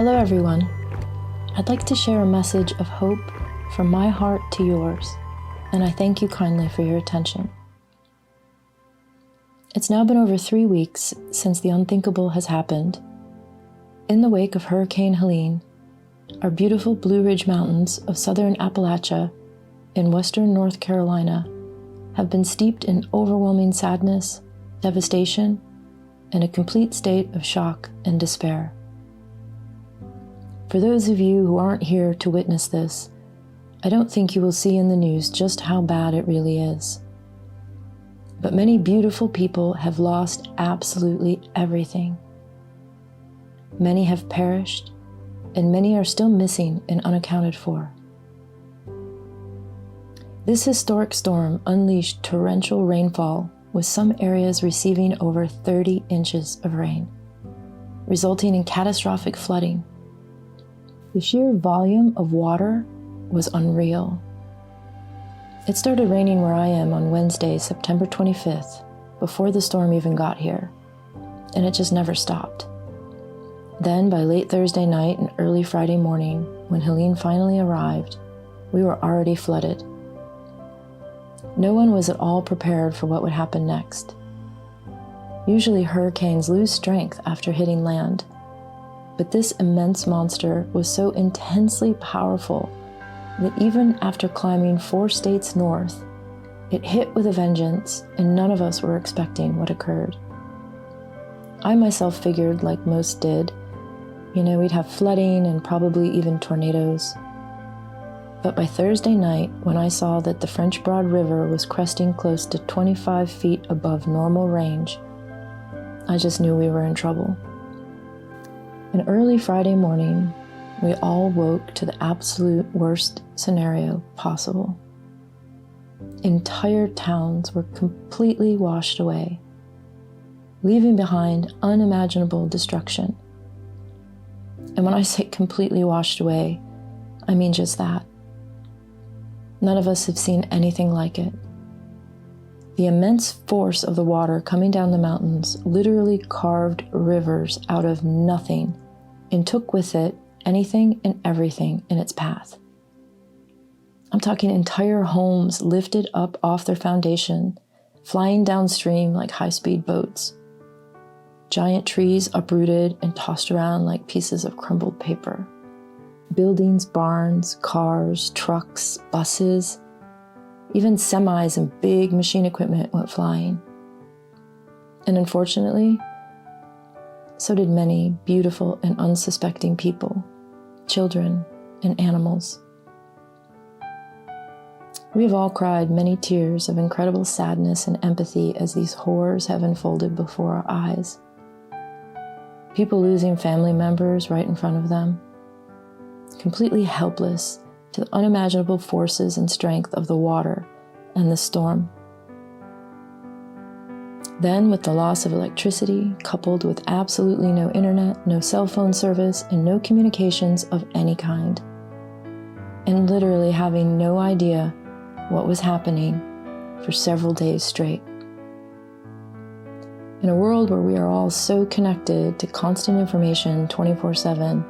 Hello everyone. I'd like to share a message of hope from my heart to yours, and I thank you kindly for your attention. It's now been over 3 weeks since the unthinkable has happened. In the wake of Hurricane Helene, our beautiful Blue Ridge Mountains of southern Appalachia in western North Carolina have been steeped in overwhelming sadness, devastation, and a complete state of shock and despair. For those of you who aren't here to witness this, I don't think you will see in the news just how bad it really is. But many beautiful people have lost absolutely everything. Many have perished, and many are still missing and unaccounted for. This historic storm unleashed torrential rainfall, with some areas receiving over 30 inches of rain, resulting in catastrophic flooding. The sheer volume of water was unreal. It started raining where I am on Wednesday, September 25th, before the storm even got here, and it just never stopped. Then, by late Thursday night and early Friday morning, when Helene finally arrived, we were already flooded. No one was at all prepared for what would happen next. Usually hurricanes lose strength after hitting land, but this immense monster was so intensely powerful that even after climbing 4 states north, it hit with a vengeance, and none of us were expecting what occurred. I myself figured, like most did, we'd have flooding and probably even tornadoes. But by Thursday night, when I saw that the French Broad River was cresting close to 25 feet above normal range, I just knew we were in trouble. And early Friday morning, we all woke to the absolute worst scenario possible. Entire towns were completely washed away, leaving behind unimaginable destruction. And when I say completely washed away, I mean just that. None of us have seen anything like it. The immense force of the water coming down the mountains literally carved rivers out of nothing and took with it anything and everything in its path. I'm talking entire homes lifted up off their foundation, flying downstream like high-speed boats. Giant trees uprooted and tossed around like pieces of crumbled paper. Buildings, barns, cars, trucks, buses, even semis and big machine equipment went flying. And unfortunately, so did many beautiful and unsuspecting people, children and animals. We have all cried many tears of incredible sadness and empathy as these horrors have unfolded before our eyes. People losing family members right in front of them, completely helpless to the unimaginable forces and strength of the water and the storm. Then, with the loss of electricity, coupled with absolutely no internet, no cell phone service, and no communications of any kind, and literally having no idea what was happening for several days straight. In a world where we are all so connected to constant information 24/7,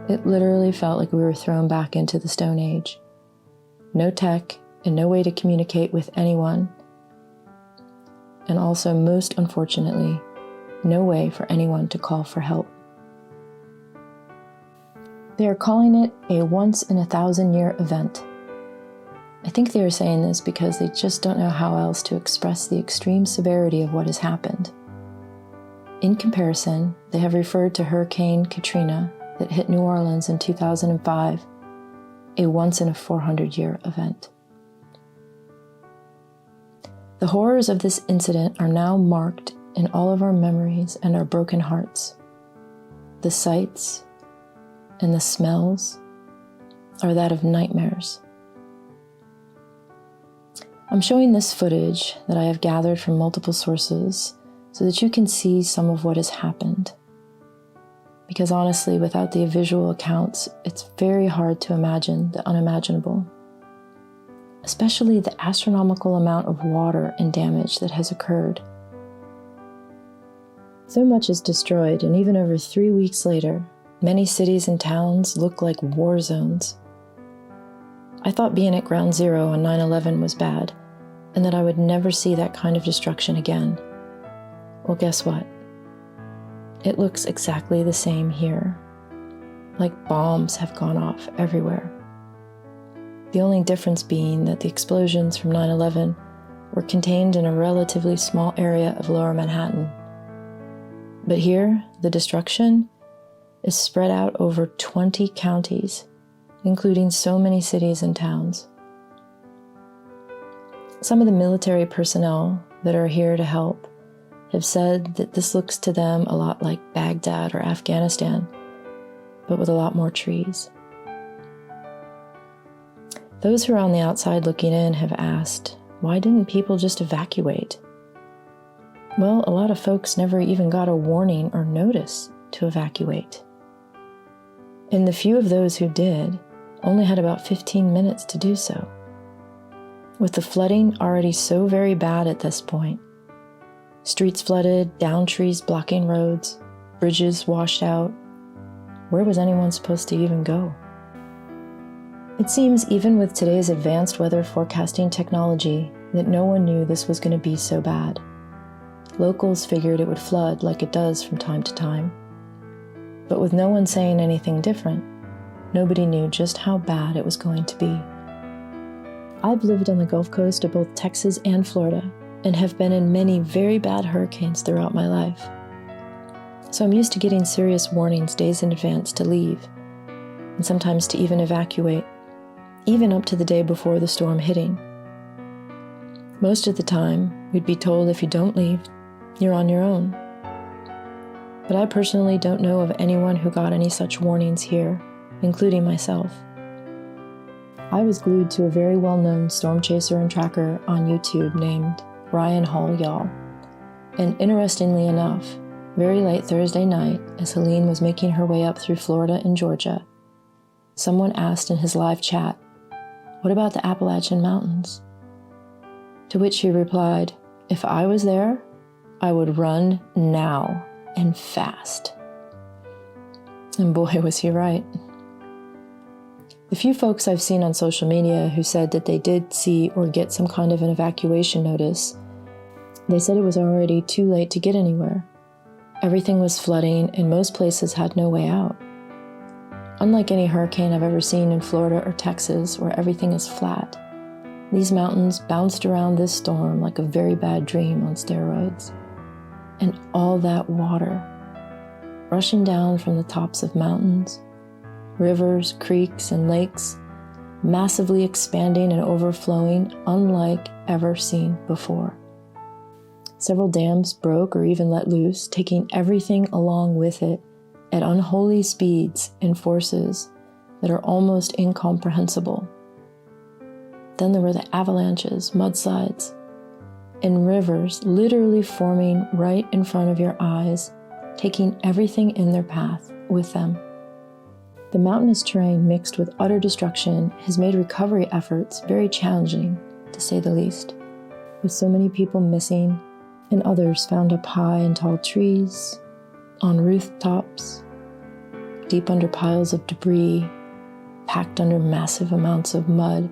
it literally felt like we were thrown back into the Stone Age. No tech and no way to communicate with anyone. And also, most unfortunately, no way for anyone to call for help. They are calling it a once-in-a-thousand-year event. I think they are saying this because they just don't know how else to express the extreme severity of what has happened. In comparison, they have referred to Hurricane Katrina that hit New Orleans in 2005, a once-in-a-400-year event. The horrors of this incident are now marked in all of our memories and our broken hearts. The sights and the smells are that of nightmares. I'm showing this footage that I have gathered from multiple sources so that you can see some of what has happened. Because honestly, without the visual accounts, it's very hard to imagine the unimaginable. Especially the astronomical amount of water and damage that has occurred. So much is destroyed, and even over 3 weeks later, Many cities and towns look like war zones. I thought being at ground zero on 9/11 was bad, and that I would never see that kind of destruction again. Well, guess what? It looks exactly the same here. Like bombs have gone off everywhere. The only difference being that the explosions from 9/11 were contained in a relatively small area of Lower Manhattan. But here, the destruction is spread out over 20 counties, including so many cities and towns. Some of the military personnel that are here to help have said that this looks to them a lot like Baghdad or Afghanistan, but with a lot more trees. Those who are on the outside looking in have asked, why didn't people just evacuate? Well, a lot of folks never even got a warning or notice to evacuate. And the few of those who did only had about 15 minutes to do so. With the flooding already so very bad at this point, streets flooded, downed trees blocking roads, bridges washed out, where was anyone supposed to even go? It seems even with today's advanced weather forecasting technology that no one knew this was going to be so bad. Locals figured it would flood like it does from time to time. But with no one saying anything different, nobody knew just how bad it was going to be. I've lived on the Gulf Coast of both Texas and Florida and have been in many very bad hurricanes throughout my life. So I'm used to getting serious warnings days in advance to leave, and sometimes to even evacuate, even up to the day before the storm hitting. Most of the time, we'd be told if you don't leave, you're on your own. But I personally don't know of anyone who got any such warnings here, including myself. I was glued to a very well-known storm chaser and tracker on YouTube named Ryan Hall Y'all. And interestingly enough, very late Thursday night, as Helene was making her way up through Florida and Georgia, someone asked in his live chat, "What about the Appalachian Mountains?" To which he replied, "If I was there, I would run now and fast." And boy, was he right. The few folks I've seen on social media who said that they did see or get some kind of an evacuation notice, they said it was already too late to get anywhere. Everything was flooding and most places had no way out. Unlike any hurricane I've ever seen in Florida or Texas, where everything is flat, these mountains bounced around this storm like a very bad dream on steroids. And all that water, rushing down from the tops of mountains, rivers, creeks, and lakes, massively expanding and overflowing unlike ever seen before. Several dams broke or even let loose, taking everything along with it at unholy speeds and forces that are almost incomprehensible. Then there were the avalanches, mudslides, and rivers literally forming right in front of your eyes, taking everything in their path with them. The mountainous terrain mixed with utter destruction has made recovery efforts very challenging, to say the least, with so many people missing and others found up high in tall trees, on rooftops, deep under piles of debris, packed under massive amounts of mud,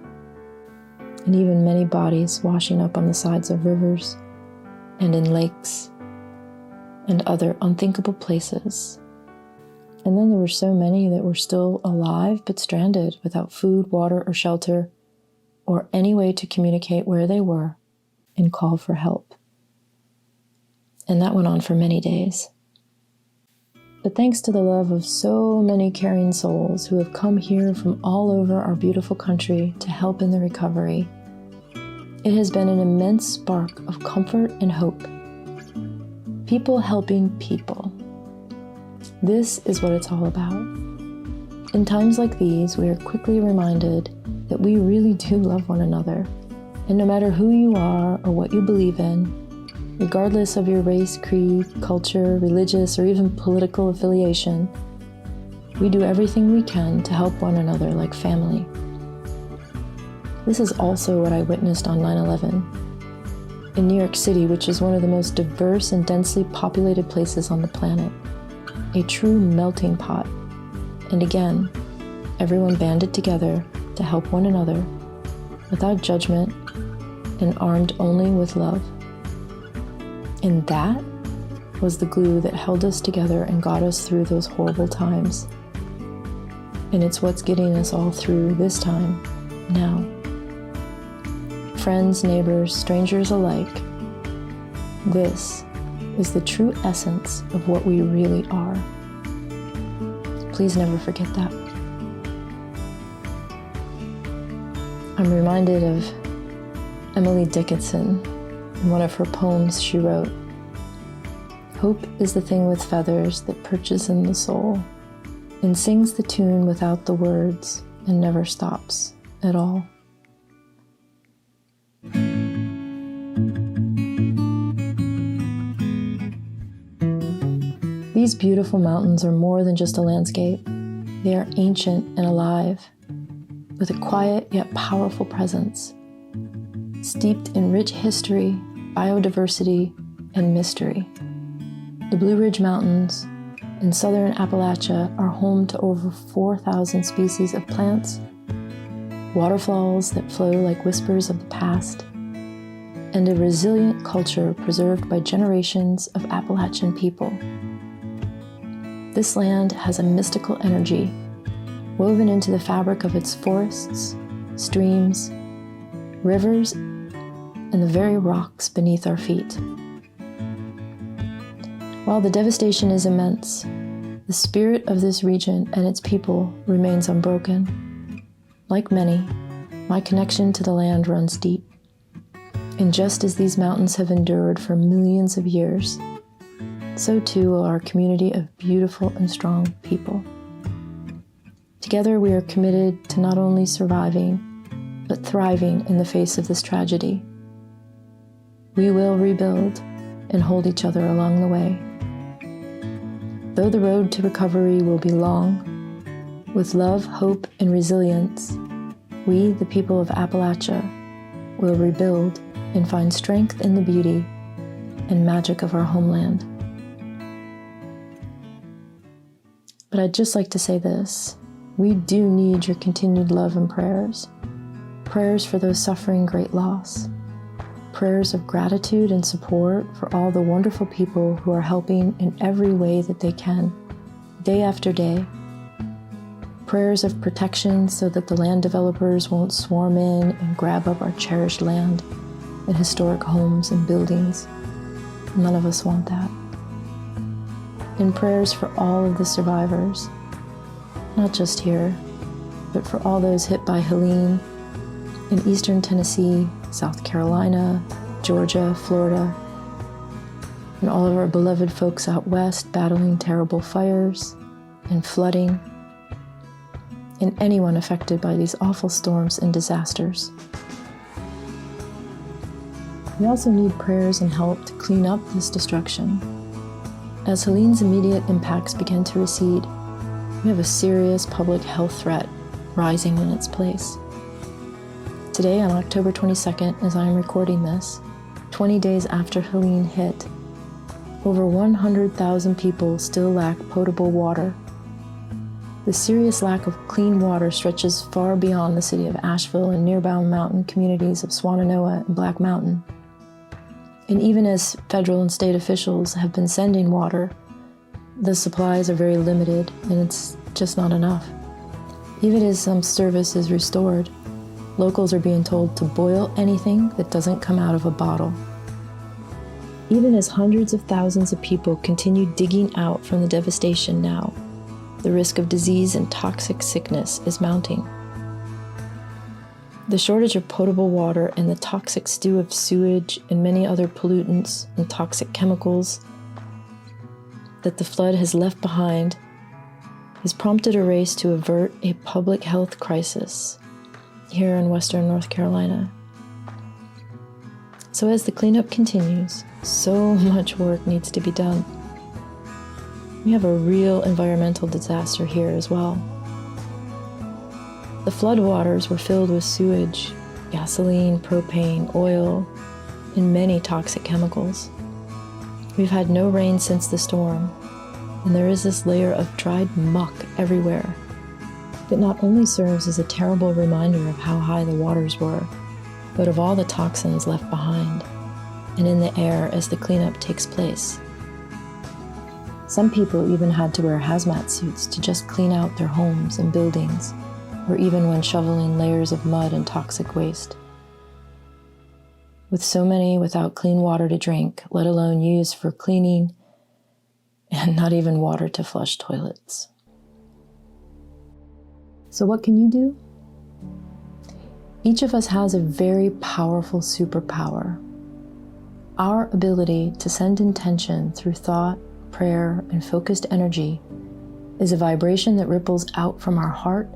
and even many bodies washing up on the sides of rivers and in lakes and other unthinkable places. And then there were so many that were still alive but stranded without food, water, or shelter, or any way to communicate where they were and call for help. And that went on for many days. But thanks to the love of so many caring souls who have come here from all over our beautiful country to help in the recovery, it has been an immense spark of comfort and hope. People helping people. This is what it's all about. In times like these, we are quickly reminded that we really do love one another, and no matter who you are or what you believe in, regardless of your race, creed, culture, religious, or even political affiliation, we do everything we can to help one another like family. This is also what I witnessed on 9/11. In New York City, which is one of the most diverse and densely populated places on the planet, a true melting pot and again, everyone banded together to help one another, without judgment and armed only with love. And that was the glue that held us together and got us through those horrible times. And it's what's getting us all through this time now. Friends, neighbors, strangers alike, this is the true essence of what we really are. Please never forget that. I'm reminded of Emily Dickinson in one of her poems she wrote. Hope is the thing with feathers that perches in the soul and sings the tune without the words and never stops at all. These beautiful mountains are more than just a landscape. They are ancient and alive, with a quiet yet powerful presence, steeped in rich history, biodiversity, and mystery. The Blue Ridge Mountains in southern Appalachia are home to over 4,000 species of plants, waterfalls that flow like whispers of the past, and a resilient culture preserved by generations of Appalachian people. This land has a mystical energy woven into the fabric of its forests, streams, rivers, and the very rocks beneath our feet. While the devastation is immense, the spirit of this region and its people remains unbroken. Like many, my connection to the land runs deep. And just as these mountains have endured for millions of years, so too will our community of beautiful and strong people. Together we are committed to not only surviving, but thriving in the face of this tragedy. We will rebuild and hold each other along the way. Though the road to recovery will be long, with love, hope, and resilience, we, the people of Appalachia, will rebuild and find strength in the beauty and magic of our homeland. But I'd just like to say this. We do need your continued love and prayers. Prayers for those suffering great loss. Prayers of gratitude and support for all the wonderful people who are helping in every way that they can, day after day. Prayers of protection so that the land developers won't swarm in and grab up our cherished land and historic homes and buildings. None of us want that. And prayers for all of the survivors, not just here, but for all those hit by Helene in eastern Tennessee, South Carolina, Georgia, Florida, and all of our beloved folks out west battling terrible fires and flooding, and anyone affected by these awful storms and disasters. We also need prayers and help to clean up this destruction. As Helene's immediate impacts begin to recede, we have a serious public health threat rising in its place. Today, on October 22nd, as I am recording this, 20 days after Helene hit, over 100,000 people still lack potable water. The serious lack of clean water stretches far beyond the city of Asheville and nearby mountain communities of Swannanoa and Black Mountain. And even as federal and state officials have been sending water, the supplies are very limited and it's just not enough. Even as some service is restored, locals are being told to boil anything that doesn't come out of a bottle. Even as hundreds of thousands of people continue digging out from the devastation now, the risk of disease and toxic sickness is mounting. The shortage of potable water and the toxic stew of sewage and many other pollutants and toxic chemicals that the flood has left behind has prompted a race to avert a public health crisis here in western North Carolina. So as the cleanup continues, so much work needs to be done. We have a real environmental disaster here as well. The floodwaters were filled with sewage, gasoline, propane, oil, and many toxic chemicals. We've had no rain since the storm, and there is this layer of dried muck everywhere that not only serves as a terrible reminder of how high the waters were, but of all the toxins left behind and in the air as the cleanup takes place. Some people even had to wear hazmat suits to just clean out their homes and buildings, or even when shoveling layers of mud and toxic waste. With so many without clean water to drink, let alone use for cleaning, and not even water to flush toilets. So what can you do? Each of us has a very powerful superpower. Our ability to send intention through thought, prayer, and focused energy is a vibration that ripples out from our heart,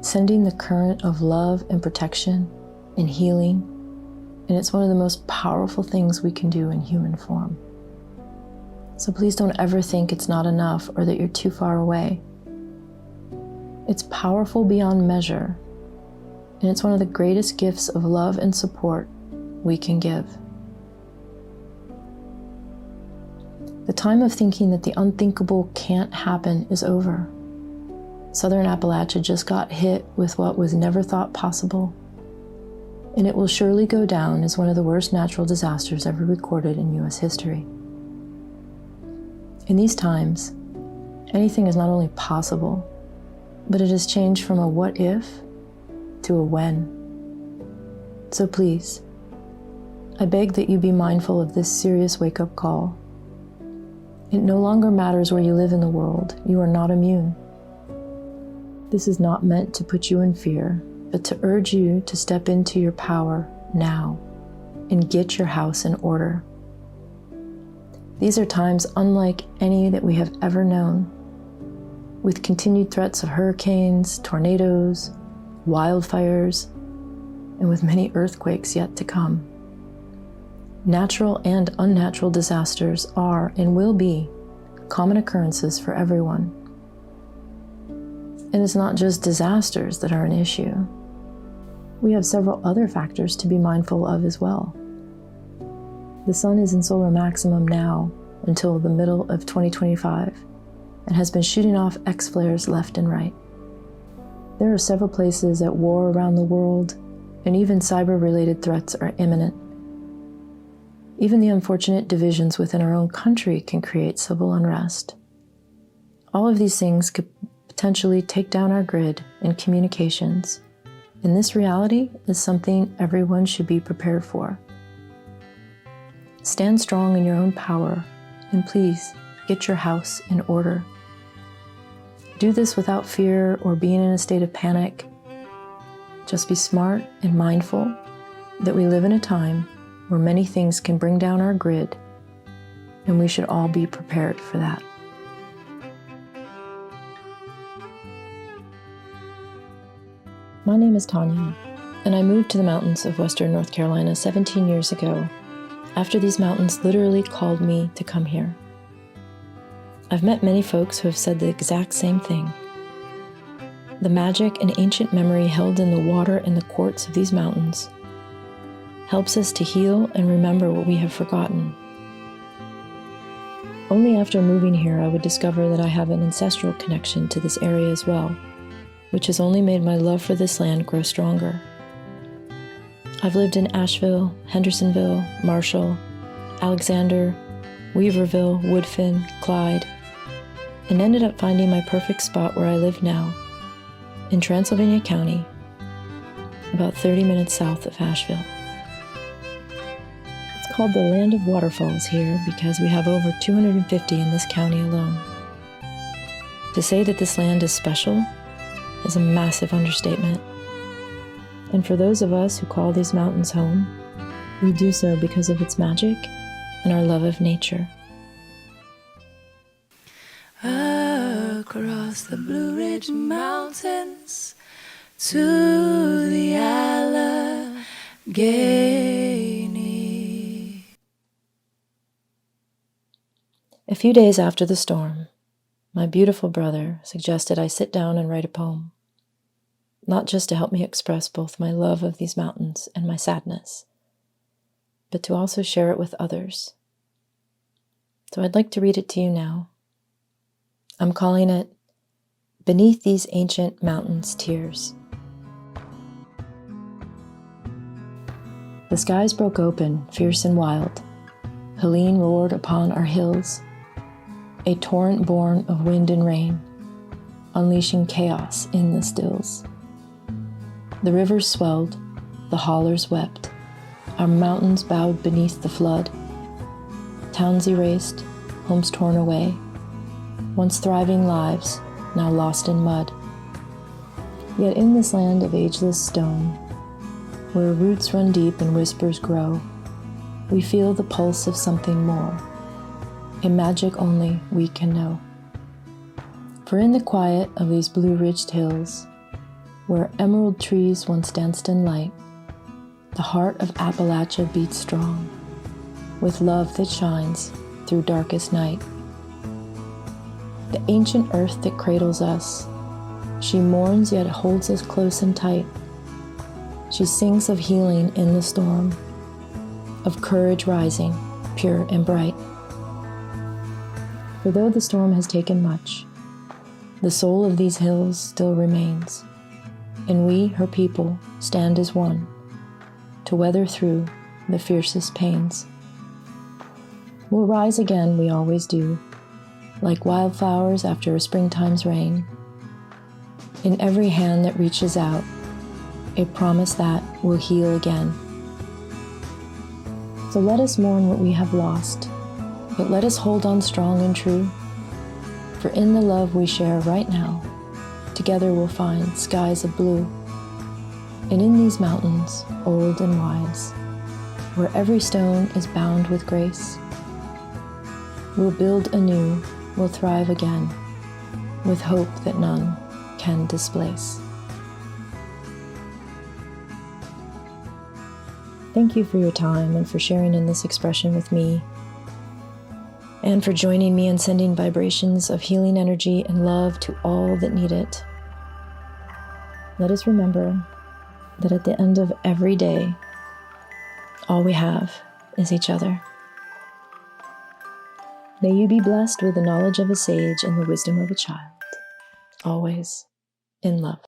sending the current of love and protection and healing, and it's one of the most powerful things we can do in human form. So please don't ever think it's not enough or that you're too far away. It's powerful beyond measure, and it's one of the greatest gifts of love and support we can give. The time of thinking that the unthinkable can't happen is over. Southern Appalachia just got hit with what was never thought possible, and it will surely go down as one of the worst natural disasters ever recorded in U.S. history. In these times, anything is not only possible, but it has changed from a what if to a when. So please, I beg that you be mindful of this serious wake-up call. It no longer matters where you live in the world. You are not immune. This is not meant to put you in fear, but to urge you to step into your power now and get your house in order. These are times unlike any that we have ever known, with continued threats of hurricanes, tornadoes, wildfires, and with many earthquakes yet to come. Natural and unnatural disasters are and will be common occurrences for everyone. And it's not just disasters that are an issue. We have several other factors to be mindful of as well. The sun is in solar maximum now until the middle of 2025 and has been shooting off X-flares left and right. There are several places at war around the world, and even cyber-related threats are imminent. Even the unfortunate divisions within our own country can create civil unrest. All of these things could potentially take down our grid and communications, and this reality is something everyone should be prepared for. Stand strong in your own power, and please get your house in order. Do this without fear or being in a state of panic. Just be smart and mindful that we live in a time where many things can bring down our grid, and we should all be prepared for that. My name is Tanya, and I moved to the mountains of Western North Carolina 17 years ago, after these mountains literally called me to come here. I've met many folks who have said the exact same thing. The magic and ancient memory held in the water and the quartz of these mountains helps us to heal and remember what we have forgotten. Only after moving here I would discover that I have an ancestral connection to this area as well, which has only made my love for this land grow stronger. I've lived in Asheville, Hendersonville, Marshall, Alexander, Weaverville, Woodfin, Clyde, and ended up finding my perfect spot where I live now, in Transylvania County, about 30 minutes south of Asheville. It's called the Land of Waterfalls here because we have over 250 in this county alone. To say that this land is special is a massive understatement. And for those of us who call these mountains home, we do so because of its magic and our love of nature. Across the Blue Ridge Mountains to the Allegheny. A few days after the storm, my beautiful brother suggested I sit down and write a poem, not just to help me express both my love of these mountains and my sadness, but to also share it with others. So I'd like to read it to you now. I'm calling it Beneath These Ancient Mountains' Tears. The skies broke open, fierce and wild. Helene roared upon our hills, a torrent born of wind and rain, unleashing chaos in the stills. The rivers swelled, the hollers wept, our mountains bowed beneath the flood. Towns erased, homes torn away, once thriving lives, now lost in mud. Yet in this land of ageless stone, where roots run deep and whispers grow, we feel the pulse of something more, a magic only we can know. For in the quiet of these blue-ridged hills, where emerald trees once danced in light, the heart of Appalachia beats strong, with love that shines through darkest night. The ancient earth that cradles us, she mourns yet holds us close and tight. She sings of healing in the storm, of courage rising, pure and bright. For though the storm has taken much, the soul of these hills still remains, and we, her people, stand as one, to weather through the fiercest pains. We'll rise again, we always do, like wildflowers after a springtime's rain. In every hand that reaches out, a promise that we'll heal again. So let us mourn what we have lost, but let us hold on strong and true. For in the love we share right now, together we'll find skies of blue. And in these mountains, old and wise, where every stone is bound with grace, we'll build anew, we'll thrive again, with hope that none can displace. Thank you for your time and for sharing in this expression with me, and for joining me in sending vibrations of healing energy and love to all that need it. Let us remember that at the end of every day, all we have is each other. May you be blessed with the knowledge of a sage and the wisdom of a child, always in love.